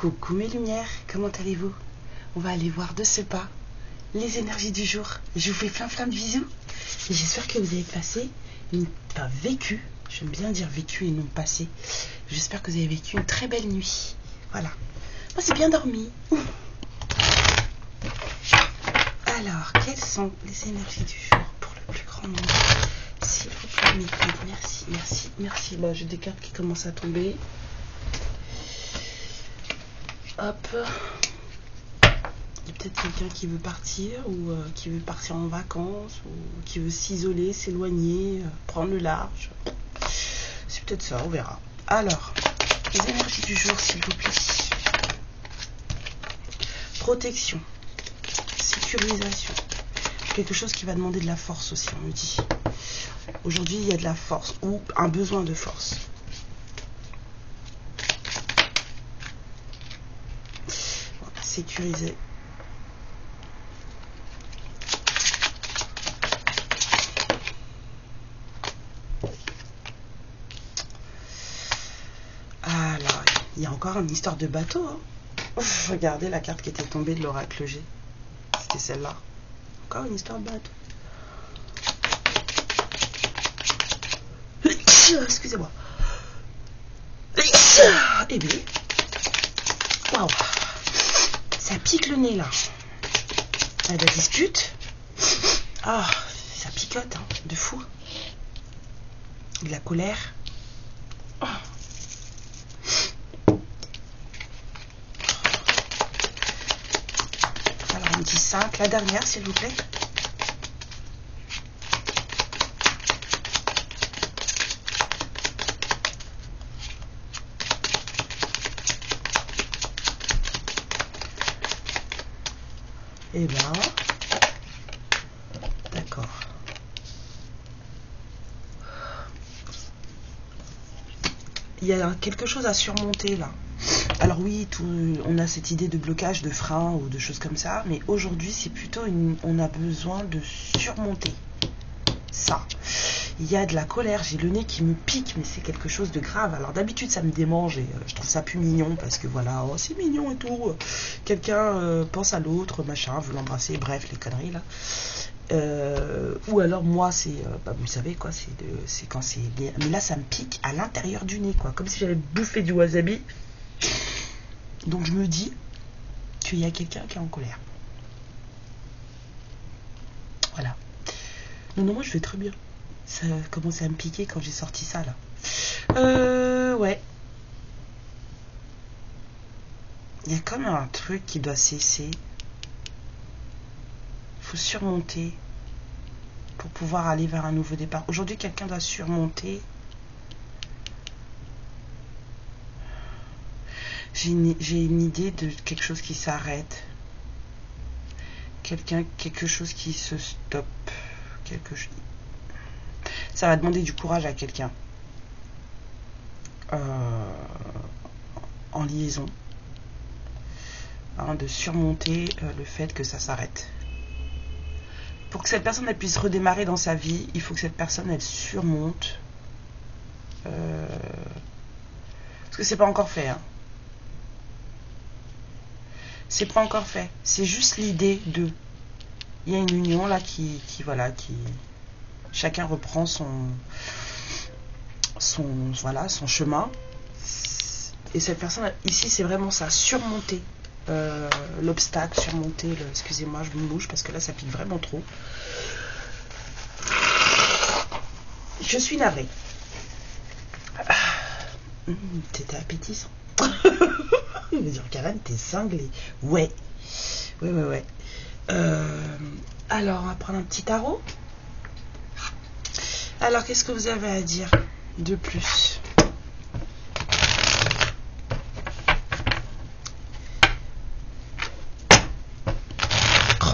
Coucou mes lumières, comment allez-vous? On va aller voir de ce pas les énergies du jour. Je vous fais plein de bisous et j'espère que vous avez passé vécu, j'aime bien dire vécu et non passé. J'espère que vous avez vécu une très belle nuit. Voilà, moi c'est bien dormi. Alors, quelles sont les énergies du jour pour le plus grand nombre? S'il vous plaît, mes guides, merci. Là, j'ai des cartes qui commencent à tomber. Hop. Il y a peut-être quelqu'un qui veut partir ou qui veut partir en vacances ou qui veut s'isoler, s'éloigner, prendre le large. C'est peut-être ça, on verra. Alors, les énergies du jour, s'il vous plaît. Protection. Sécurisation. Quelque chose qui va demander de la force aussi, on me dit. Aujourd'hui, il y a de la force ou un besoin de force. Voilà, sécuriser. Alors, il y a encore une histoire de bateau. Hein. Ouf, regardez la carte qui était tombée de l'oracle G. C'était celle-là. Encore une histoire de bateau. Excusez-moi. Eh bien. Waouh. Ça pique le nez là. La dispute. Ah, ça picote, hein, de fou. De la colère. Oh. Alors, on me dit 5. La dernière, s'il vous plaît. Eh bien, d'accord. Il y a quelque chose à surmonter là. Alors oui, on a cette idée de blocage, de frein ou de choses comme ça, mais aujourd'hui c'est plutôt on a besoin de surmonter ça. Il y a de la colère, j'ai le nez qui me pique, mais c'est quelque chose de grave. Alors d'habitude ça me démange et je trouve ça plus mignon parce que voilà, oh, c'est mignon et tout. Quelqu'un pense à l'autre, machin, veut l'embrasser, bref, les conneries là. Ou alors moi c'est, vous savez quoi, c'est quand c'est bien. Mais là ça me pique à l'intérieur du nez quoi, comme si j'avais bouffé du wasabi. Donc je me dis qu'il y a quelqu'un qui est en colère. Voilà. Non, moi je vais très bien. Ça a commencé à me piquer quand j'ai sorti ça là. Ouais. Il y a comme un truc qui doit cesser. Il faut surmonter pour pouvoir aller vers un nouveau départ. Aujourd'hui, quelqu'un doit surmonter. J'ai une idée de quelque chose qui s'arrête. Quelque chose qui se stoppe. Ça va demander du courage à quelqu'un. En liaison. Hein, de surmonter le fait que ça s'arrête. Pour que cette personne elle puisse redémarrer dans sa vie, il faut que cette personne elle surmonte. Parce que c'est pas encore fait. Hein. C'est pas encore fait. C'est juste l'idée de. Il y a une union là qui chacun reprend son chemin. Et cette personne ici c'est vraiment ça, surmonter l'obstacle, surmonter le. Excusez-moi, je me mouche parce que là ça pique vraiment trop. Je suis navrée. T'étais appétissant. Il veut dire Karen, t'es cinglée. Ouais. Alors, on va prendre un petit tarot. Alors, qu'est-ce que vous avez à dire de plus?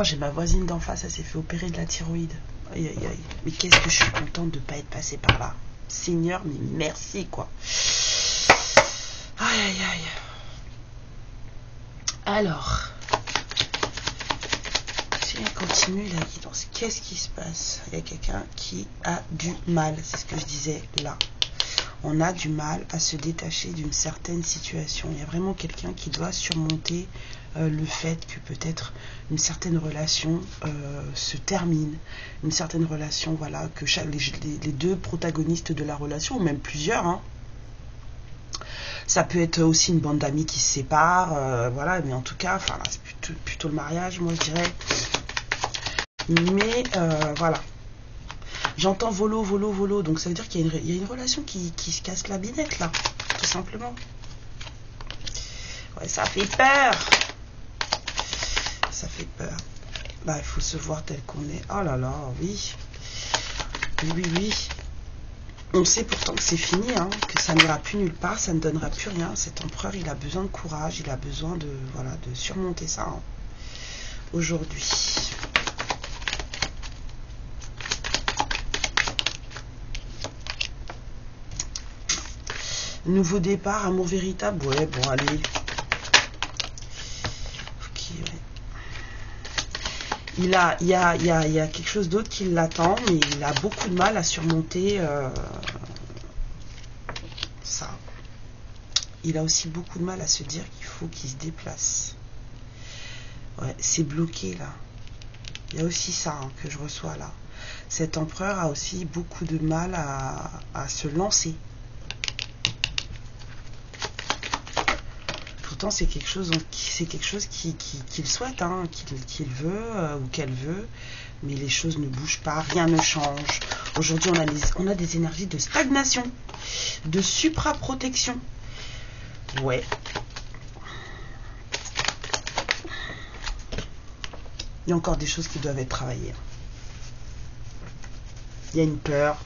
Oh, j'ai ma voisine d'en face, elle s'est fait opérer de la thyroïde. Aïe. Mais qu'est-ce que je suis contente de ne pas être passée par là. Seigneur, mais merci, quoi. Aïe. Alors, si on continue la guidance, qu'est-ce qui se passe? Il y a quelqu'un qui a du mal, c'est ce que je disais là. on a du mal à se détacher d'une certaine situation. Il y a vraiment quelqu'un qui doit surmonter le fait que peut-être une certaine relation se termine, une certaine relation, voilà, que les deux protagonistes de la relation, ou même plusieurs, hein. Ça peut être aussi une bande d'amis qui se sépare, voilà, mais en tout cas, enfin, c'est plutôt le mariage, moi je dirais. Mais voilà. J'entends volo, volo, volo, donc ça veut dire qu'il y a une relation qui se casse la binette, là, tout simplement. Ouais, ça fait peur. Ça fait peur. Bah, il faut se voir tel qu'on est. Oh là là, oui. Oui, oui, oui. On sait pourtant que c'est fini, hein, que ça n'ira plus nulle part, ça ne donnera plus rien. Cet empereur, il a besoin de courage, il a besoin de, voilà, de surmonter ça, hein, aujourd'hui. Nouveau départ, amour véritable, ouais, bon, allez. Ok, ouais. Il y a quelque chose d'autre qui l'attend, mais il a beaucoup de mal à surmonter ça. Il a aussi beaucoup de mal à se dire qu'il faut qu'il se déplace. Ouais, c'est bloqué là. Il y a aussi ça, hein, que je reçois là. Cet empereur a aussi beaucoup de mal à se lancer. Pourtant, c'est quelque chose qu'il souhaite, hein, qu'il veut ou qu'elle veut, mais les choses ne bougent pas, rien ne change. Aujourd'hui, on a des énergies de stagnation, de supraprotection. Ouais. Il y a encore des choses qui doivent être travaillées. Il y a une peur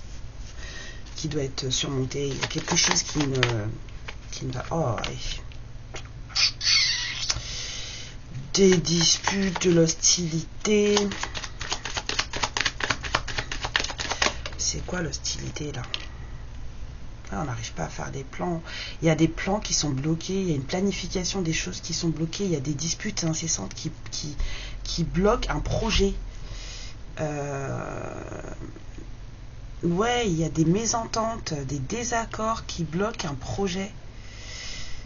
qui doit être surmontée. Il y a quelque chose qui ne va... Oh, ouais. Des disputes, de l'hostilité. C'est quoi l'hostilité là? Là, on n'arrive pas à faire des plans. Il y a des plans qui sont bloqués, il y a une planification des choses qui sont bloquées, il y a des disputes incessantes qui bloquent un projet. Ouais, il y a des mésententes, des désaccords qui bloquent un projet.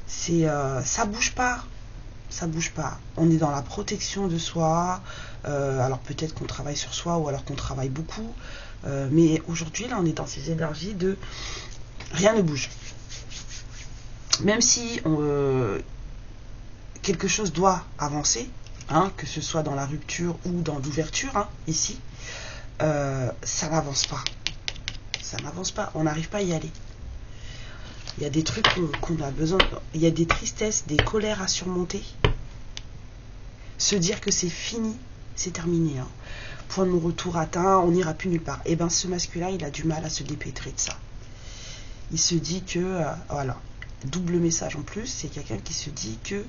Ça bouge pas. Ça bouge pas. On est dans la protection de soi. Alors peut-être qu'on travaille sur soi ou alors qu'on travaille beaucoup. Mais aujourd'hui, là, on est dans ces énergies de rien ne bouge. Même si quelque chose doit avancer, hein, que ce soit dans la rupture ou dans l'ouverture, hein, ici, ça n'avance pas. Ça n'avance pas. On n'arrive pas à y aller. Il y a des trucs qu'on a besoin. Il y a des tristesses, des colères à surmonter. Se dire que c'est fini, c'est terminé. Hein. Point de non-retour atteint, on n'ira plus nulle part. Et bien ce masculin, il a du mal à se dépêtrer de ça. Il se dit que, voilà, double message en plus, c'est quelqu'un qui se dit que,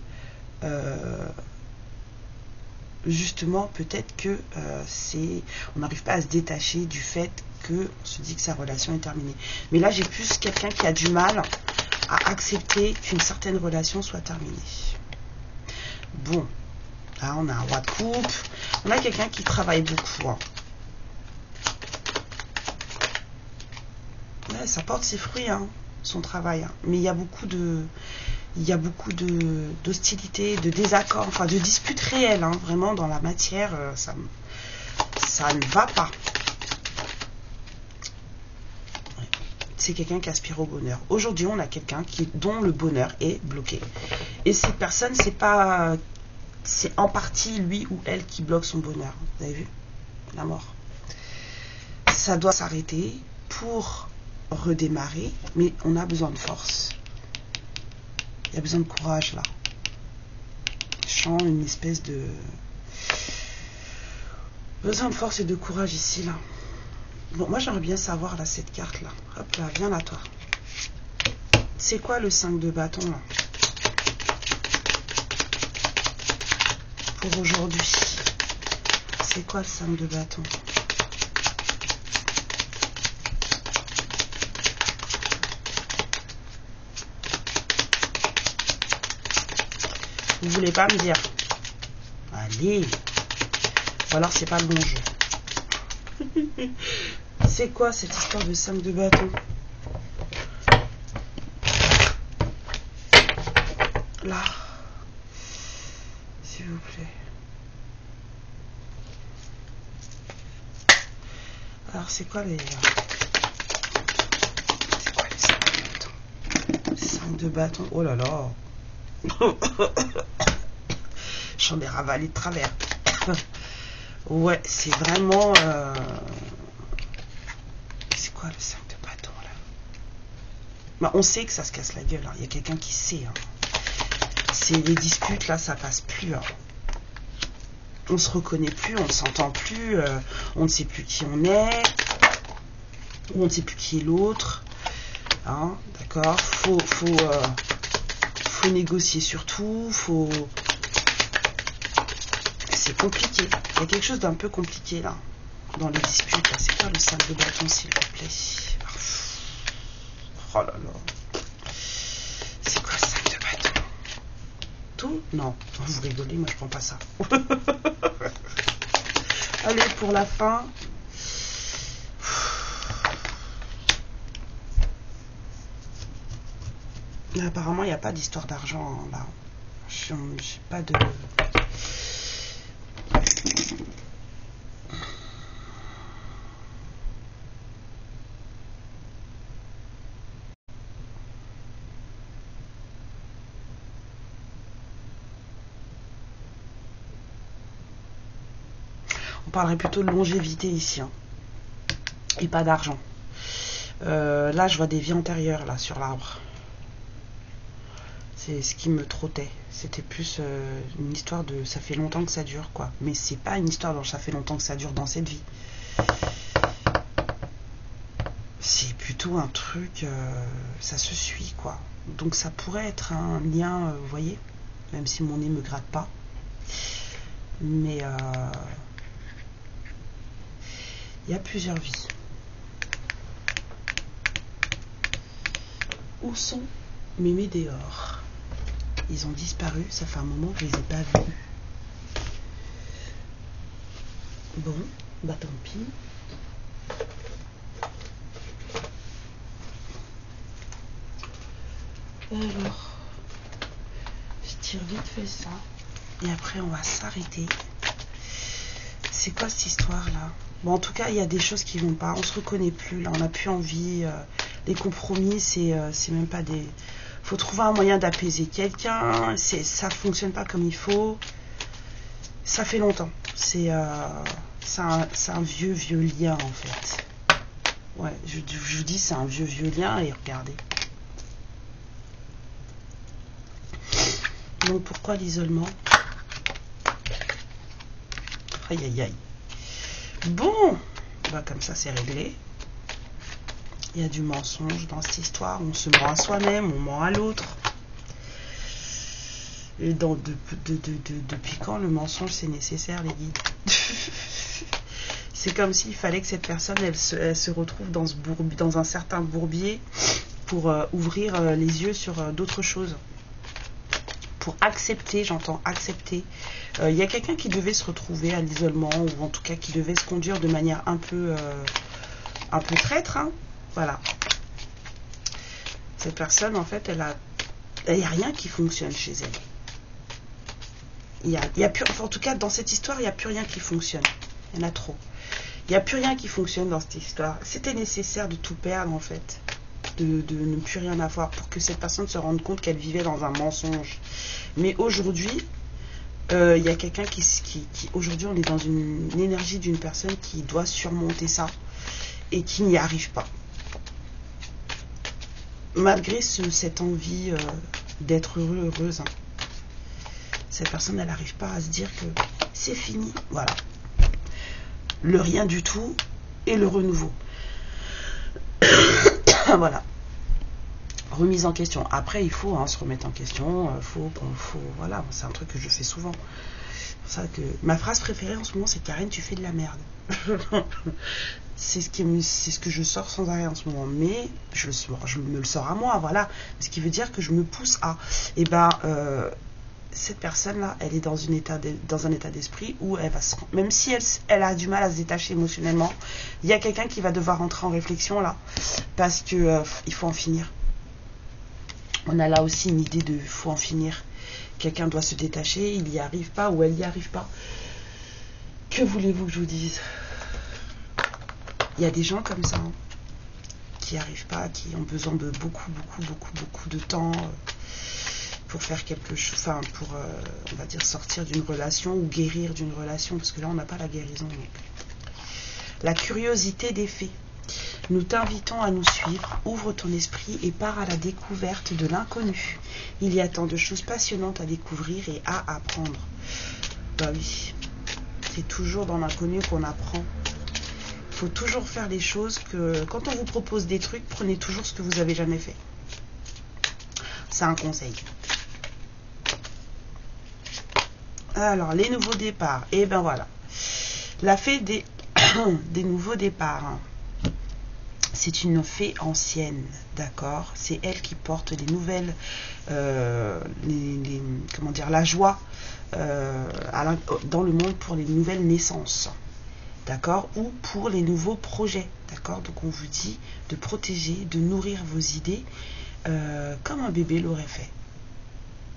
justement, peut-être que on n'arrive pas à se détacher du fait qu'on se dit que sa relation est terminée. Mais là, j'ai plus quelqu'un qui a du mal à accepter qu'une certaine relation soit terminée. Bon, là, on a un roi de coupe. On a quelqu'un qui travaille beaucoup. Hein. Ouais, ça porte ses fruits, hein, son travail. Hein. Mais il y a beaucoup d'hostilité, de désaccords, enfin de disputes réelles, hein, vraiment dans la matière, ça ne va pas. Ouais. C'est quelqu'un qui aspire au bonheur. Aujourd'hui, on a quelqu'un dont le bonheur est bloqué. Et cette personne, c'est en partie lui ou elle qui bloque son bonheur. Vous avez vu? La mort. Ça doit s'arrêter pour redémarrer, mais on a besoin de force. Il y a besoin de courage là. Je sens une espèce de besoin de force et de courage ici là. Bon, moi j'aimerais bien savoir là cette carte là. Hop là, viens là toi. C'est quoi le 5 de bâton là pour aujourd'hui? C'est quoi le 5 de bâton? Vous voulez pas me dire? Allez. Ou alors c'est pas le bon jeu. C'est quoi cette histoire de 5 de bâton? là, s'il vous plaît. Alors c'est quoi les 5 de bâton? Oh là là. J'en ai ravalé de travers. Ouais, c'est vraiment c'est quoi le 5 de bâton là? Bah, on sait que ça se casse la gueule, hein. Il y a quelqu'un qui sait, hein. C'est les disputes là, ça passe plus, hein. On se reconnaît plus, on ne s'entend plus, on ne sait plus qui on est, ou on ne sait plus qui est l'autre, hein, d'accord. Faut négocier surtout, c'est compliqué. Il y a quelque chose d'un peu compliqué là, dans les disputes là. C'est quoi le 5 de bâton, s'il vous plaît? Oh là là. C'est quoi le 5 de bâton? Tout? Non, vous rigolez, moi je prends pas ça. Allez, pour la fin. Apparemment, il n'y a pas d'histoire d'argent, hein, là. J'ai pas de... On parlerait plutôt de longévité ici, hein, et pas d'argent. Là, je vois des vies antérieures, là, sur l'arbre. C'est ce qui me trottait. C'était plus une histoire de... Ça fait longtemps que ça dure, quoi. Mais c'est pas une histoire dont ça fait longtemps que ça dure dans cette vie. C'est plutôt un truc... ça se suit, quoi. Donc ça pourrait être un lien, vous voyez, même si mon nez me gratte pas. Mais... il y a plusieurs vies. Où sont mes météores? Ils ont disparu, ça fait un moment que je les ai pas vus. Bon, bah tant pis. Alors, je tire vite fait ça. Et après, on va s'arrêter. C'est quoi cette histoire-là? Bon, en tout cas, il y a des choses qui vont pas. On se reconnaît plus, là. On n'a plus envie. Les compromis, c'est même pas des... Faut trouver un moyen d'apaiser quelqu'un. Ça fonctionne pas comme il faut. Ça fait longtemps. C'est un vieux lien, en fait. Ouais, je vous dis, c'est un vieux lien. Et regardez. Donc, pourquoi l'isolement? Aïe, aïe, aïe. Bon, bah, comme ça, c'est réglé. Il y a du mensonge dans cette histoire. On se ment à soi-même, on ment à l'autre. Et depuis quand le mensonge c'est nécessaire, les guides? C'est comme s'il fallait que cette personne elle se retrouve dans un certain bourbier pour ouvrir les yeux sur d'autres choses. Pour accepter, j'entends accepter. Il y a quelqu'un qui devait se retrouver à l'isolement, ou en tout cas qui devait se conduire de manière un peu traître, hein. Voilà. Cette personne, en fait, il n'y a rien qui fonctionne chez elle. Il y a plus, enfin, en tout cas, dans cette histoire, il n'y a plus rien qui fonctionne. Il y en a trop. Il n'y a plus rien qui fonctionne dans cette histoire. C'était nécessaire de tout perdre, en fait. De ne plus rien avoir pour que cette personne se rende compte qu'elle vivait dans un mensonge. Mais aujourd'hui, il y a quelqu'un qui aujourd'hui, on est dans une énergie d'une personne qui doit surmonter ça et qui n'y arrive pas. Malgré cette envie d'être heureuse, hein. Cette personne, elle n'arrive pas à se dire que c'est fini. Voilà. Le rien du tout et le renouveau. Voilà. Remise en question. Après, il faut se remettre en question. Voilà, c'est un truc que je fais souvent. C'est pour ça que ma phrase préférée en ce moment, c'est Karen, tu fais de la merde. C'est ce que je sors sans arrêt en ce moment. Mais je me le sors à moi, voilà. Ce qui veut dire que je me pousse à. Et ben, cette personne-là, elle est dans un état d'esprit où elle va même si elle a du mal à se détacher émotionnellement, il y a quelqu'un qui va devoir rentrer en réflexion là, parce que il faut en finir. On a là aussi une idée de faut en finir. quelqu'un doit se détacher, il n'y arrive pas ou elle n'y arrive pas. Que voulez-vous que je vous dise? Il y a des gens comme ça, hein, qui n'y arrivent pas, qui ont besoin de beaucoup de temps pour faire quelque chose, enfin pour, on va dire, sortir d'une relation ou guérir d'une relation, parce que là on n'a pas la guérison. Donc. La curiosité des faits. Nous t'invitons à nous suivre, ouvre ton esprit et pars à la découverte de l'inconnu. Il y a tant de choses passionnantes à découvrir et à apprendre. Bah oui, c'est toujours dans l'inconnu qu'on apprend. Il faut toujours faire les choses que, quand on vous propose des trucs, prenez toujours ce que vous avez jamais fait. C'est un conseil. Alors, les nouveaux départs. Et ben voilà. La fée des, des nouveaux départs. C'est une fée ancienne, d'accord? C'est elle qui porte les nouvelles, comment dire, la joie dans le monde pour les nouvelles naissances, d'accord? Ou pour les nouveaux projets, d'accord? Donc on vous dit de protéger, de nourrir vos idées comme un bébé l'aurait fait.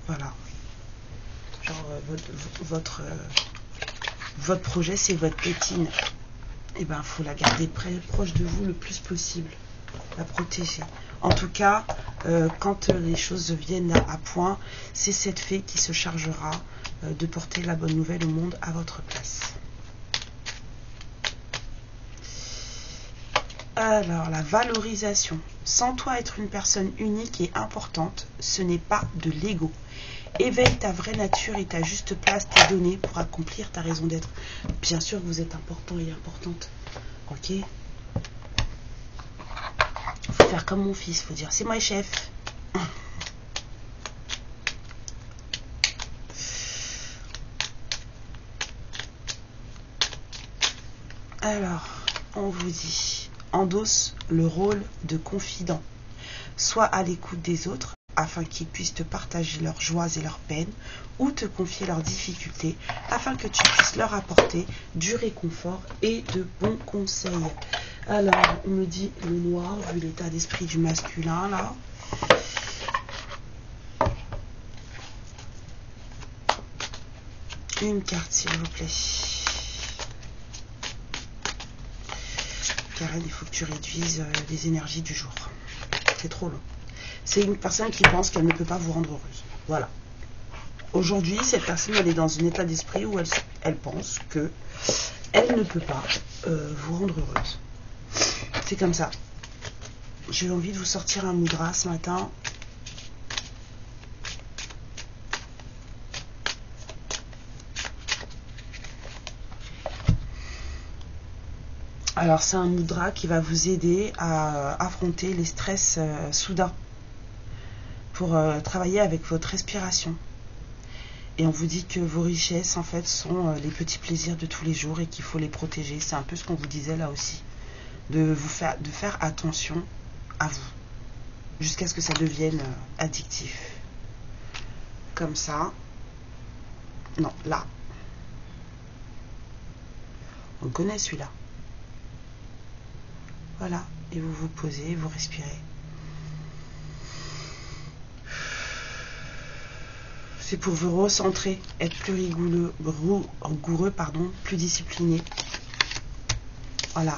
Voilà. Genre votre projet, c'est votre pétine. Et ben, il faut la garder proche de vous le plus possible, la protéger. En tout cas, quand les choses viennent à point, c'est cette fée qui se chargera de porter la bonne nouvelle au monde à votre place. Alors, la valorisation. Sans toi être une personne unique et importante, ce n'est pas de l'ego. Éveille ta vraie nature et ta juste place t'est donnée pour accomplir ta raison d'être. Bien sûr que vous êtes important et importante. Ok? Faut faire comme mon fils, faut dire c'est moi le chef. Alors, on vous dit, endosse le rôle de confident. Sois à l'écoute des autres afin qu'ils puissent te partager leurs joies et leurs peines ou te confier leurs difficultés afin que tu puisses leur apporter du réconfort et de bons conseils. Alors, on me dit le noir, vu l'état d'esprit du masculin, là. Une carte, s'il vous plaît. Karen, il faut que tu réduises les énergies du jour. C'est trop long. C'est une personne qui pense qu'elle ne peut pas vous rendre heureuse. Voilà. Aujourd'hui, cette personne, elle est dans un état d'esprit où elle pense que elle ne peut pas vous rendre heureuse. C'est comme ça. J'ai envie de vous sortir un mudra ce matin. Alors, c'est un mudra qui va vous aider à affronter les stress soudains pour travailler avec votre respiration. Et on vous dit que vos richesses, en fait, sont les petits plaisirs de tous les jours et qu'il faut les protéger. C'est un peu ce qu'on vous disait là aussi. De faire attention à vous. Jusqu'à ce que ça devienne addictif. Comme ça. Non, là. On le connaît celui-là. Voilà. Et vous vous posez, vous respirez. C'est pour vous recentrer, être plus rigoureux, plus discipliné. Voilà.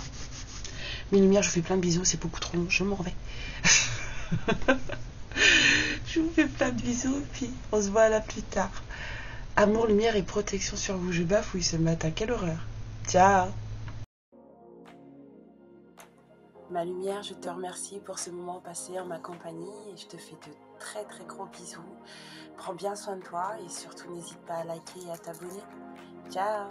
Mes lumières, je vous fais plein de bisous, c'est beaucoup trop long, je m'en vais. Je vous fais plein de bisous, puis on se voit là plus tard. Amour, lumière et protection sur vous. Je bafouille ce matin, quelle horreur. Ciao. Ma lumière, je te remercie pour ce moment passé en ma compagnie et je te fais de très très gros bisous. Prends bien soin de toi et surtout n'hésite pas à liker et à t'abonner. Ciao.